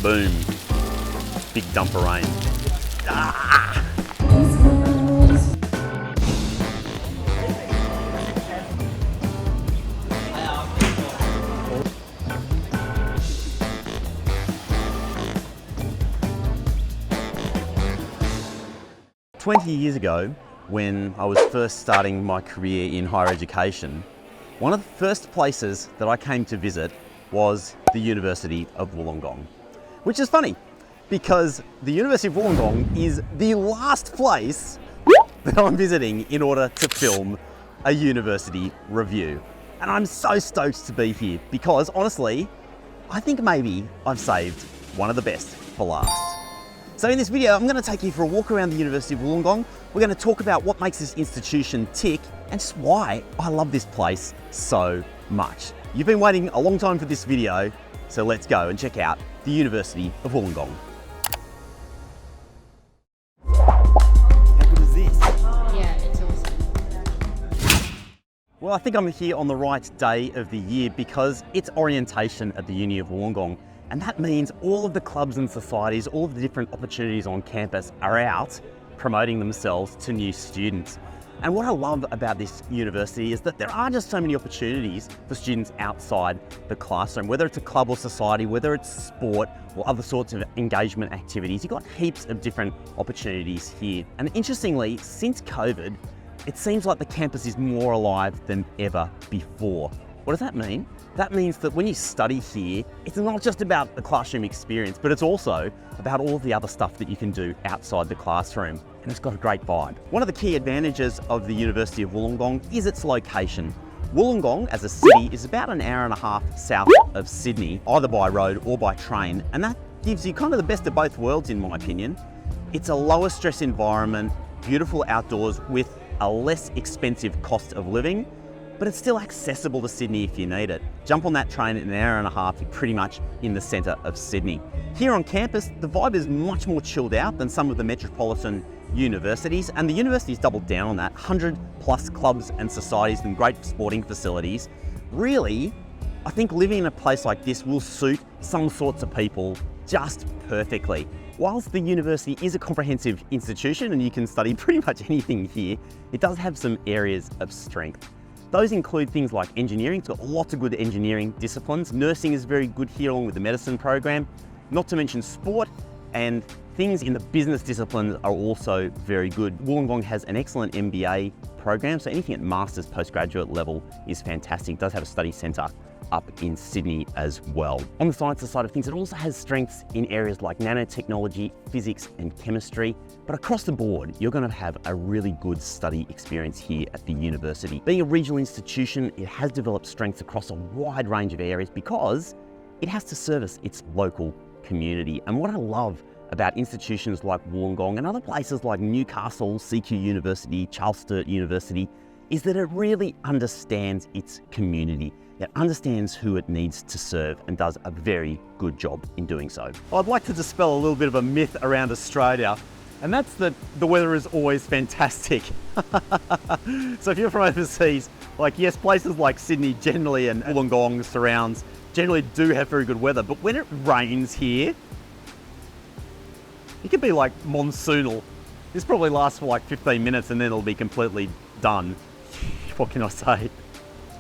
Boom. Big dump of rain. Ah! 20 years ago, when I was first starting my career in higher education, one of the first places that I came to visit was the University of Wollongong. Which is funny, because the University of Wollongong is the last place that I'm visiting in order to film a university review. And I'm so stoked to be here because honestly, I think maybe I've saved one of the best for last. So in this video, I'm going to take you for a walk around the University of Wollongong. We're going to talk about what makes this institution tick and just why I love this place so much. You've been waiting a long time for this video, so let's go and check out the University of Wollongong. How good is this? Yeah, it's awesome. Well, I think I'm here on the right day of the year because it's orientation at the Uni of Wollongong. And that means all of the clubs and societies, all of the different opportunities on campus are out promoting themselves to new students. And what I love about this university is that there are just so many opportunities for students outside the classroom, whether it's a club or society, whether it's sport or other sorts of engagement activities. You've got heaps of different opportunities here. And interestingly, since COVID, it seems like the campus is more alive than ever before. What does that mean? That means that when you study here, it's not just about the classroom experience, but it's also about all the other stuff that you can do outside the classroom. And it's got a great vibe. One of the key advantages of the University of Wollongong is its location. Wollongong as a city is about an hour and a half south of Sydney, either by road or by train. And that gives you kind of the best of both worlds, in my opinion. It's a lower stress environment, beautiful outdoors with a less expensive cost of living, but it's still accessible to Sydney if you need it. Jump on that train in an hour and a half, you're pretty much in the centre of Sydney. Here on campus, the vibe is much more chilled out than some of the metropolitan universities, and the university's doubled down on that. 100 plus clubs and societies and great sporting facilities. Really, I think living in a place like this will suit some sorts of people just perfectly. Whilst the university is a comprehensive institution and you can study pretty much anything here, it does have some areas of strength. Those include things like engineering. It's got lots of good engineering disciplines. Nursing is very good here along with the medicine program, not to mention sport, and things in the business disciplines are also very good. Wollongong has an excellent MBA program, so anything at master's postgraduate level is fantastic. It does have a study centre up in Sydney as well. On the sciences side of things, it also has strengths in areas like nanotechnology, physics and chemistry, but across the board, you're going to have a really good study experience here at the university. Being a regional institution, it has developed strengths across a wide range of areas because it has to service its local community. And what I love about institutions like Wollongong and other places like Newcastle, CQ University, Charles Sturt University, is that it really understands its community. It understands who it needs to serve and does a very good job in doing so. I'd like to dispel a little bit of a myth around Australia, and that's that the weather is always fantastic. So if you're from overseas, like yes, places like Sydney generally and Wollongong surrounds generally do have very good weather, but when it rains here, it can be like monsoonal. This probably lasts for like 15 minutes and then it'll be completely done. What can I say?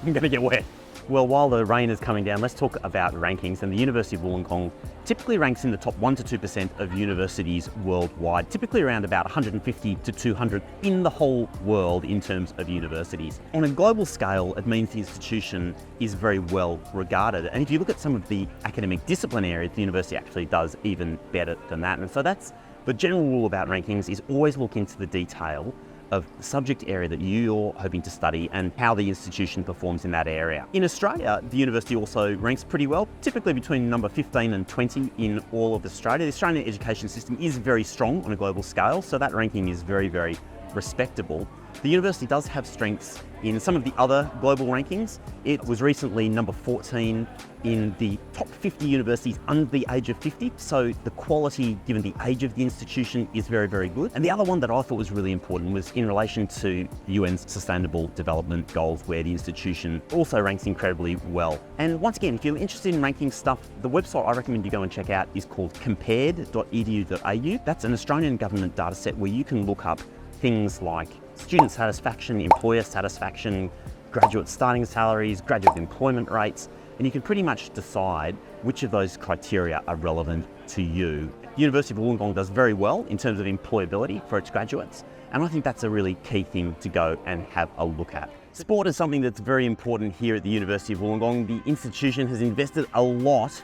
I'm gonna get wet. Well, while the rain is coming down, let's talk about rankings. And the University of Wollongong typically ranks in the top 1 to 2% of universities worldwide, typically around about 150 to 200 in the whole world in terms of universities. On a global scale, it means the institution is very well regarded. And if you look at some of the academic discipline areas, the university actually does even better than that. And so that's the general rule about rankings, is always look into the detail of the subject area that you're hoping to study and how the institution performs in that area. In Australia, the university also ranks pretty well, typically between number 15 and 20 in all of Australia. The Australian education system is very strong on a global scale, so that ranking is very, very respectable. The university does have strengths in some of the other global rankings. It was recently number 14 in the top 50 universities under the age of 50. So the quality, given the age of the institution, is very, very good. And the other one that I thought was really important was in relation to the UN's Sustainable Development Goals, where the institution also ranks incredibly well. And once again, if you're interested in ranking stuff, the website I recommend you go and check out is called compared.edu.au. That's an Australian government data set where you can look up things like student satisfaction, employer satisfaction, graduate starting salaries, graduate employment rates, and you can pretty much decide which of those criteria are relevant to you. The University of Wollongong does very well in terms of employability for its graduates, and I think that's a really key thing to go and have a look at. Sport is something that's very important here at the University of Wollongong. The institution has invested a lot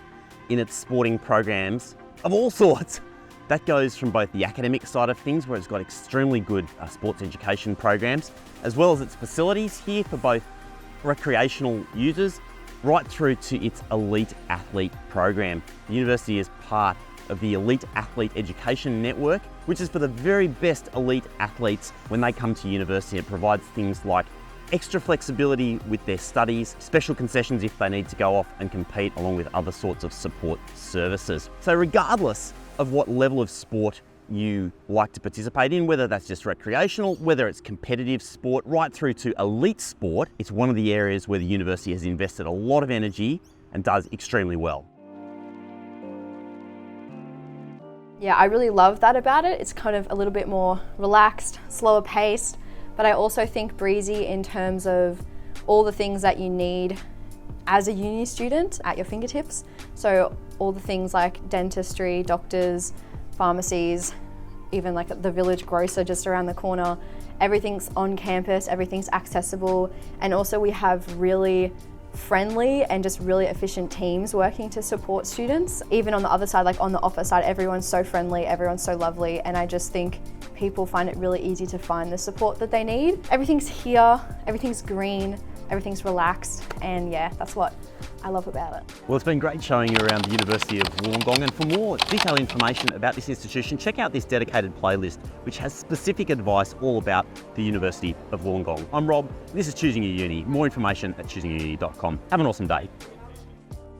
in its sporting programs of all sorts. That goes from both the academic side of things, where it's got extremely good sports education programs, as well as its facilities here for both recreational users, right through to its elite athlete program. The university is part of the Elite Athlete Education Network, which is for the very best elite athletes when they come to university. It provides things like extra flexibility with their studies, special concessions if they need to go off and compete, along with other sorts of support services. So regardless of what level of sport you like to participate in, whether that's just recreational, whether it's competitive sport, right through to elite sport, it's one of the areas where the university has invested a lot of energy and does extremely well. Yeah, I really love that about it. It's kind of a little bit more relaxed, slower paced, but I also think breezy in terms of all the things that you need as a uni student at your fingertips. So all the things like dentistry, doctors, pharmacies, even like the village grocer just around the corner. Everything's on campus, everything's accessible, and also we have really friendly and just really efficient teams working to support students. Even on the other side, like on the offer side, everyone's so friendly, everyone's so lovely, and I just think people find it really easy to find the support that they need. Everything's here, everything's green, everything's relaxed, and yeah, that's what I love about it. Well, it's been great showing you around the University of Wollongong, and for more detailed information about this institution, check out this dedicated playlist, which has specific advice all about the University of Wollongong. I'm Rob, this is Choosing Your Uni. More information at choosingyouruni.com. Have an awesome day.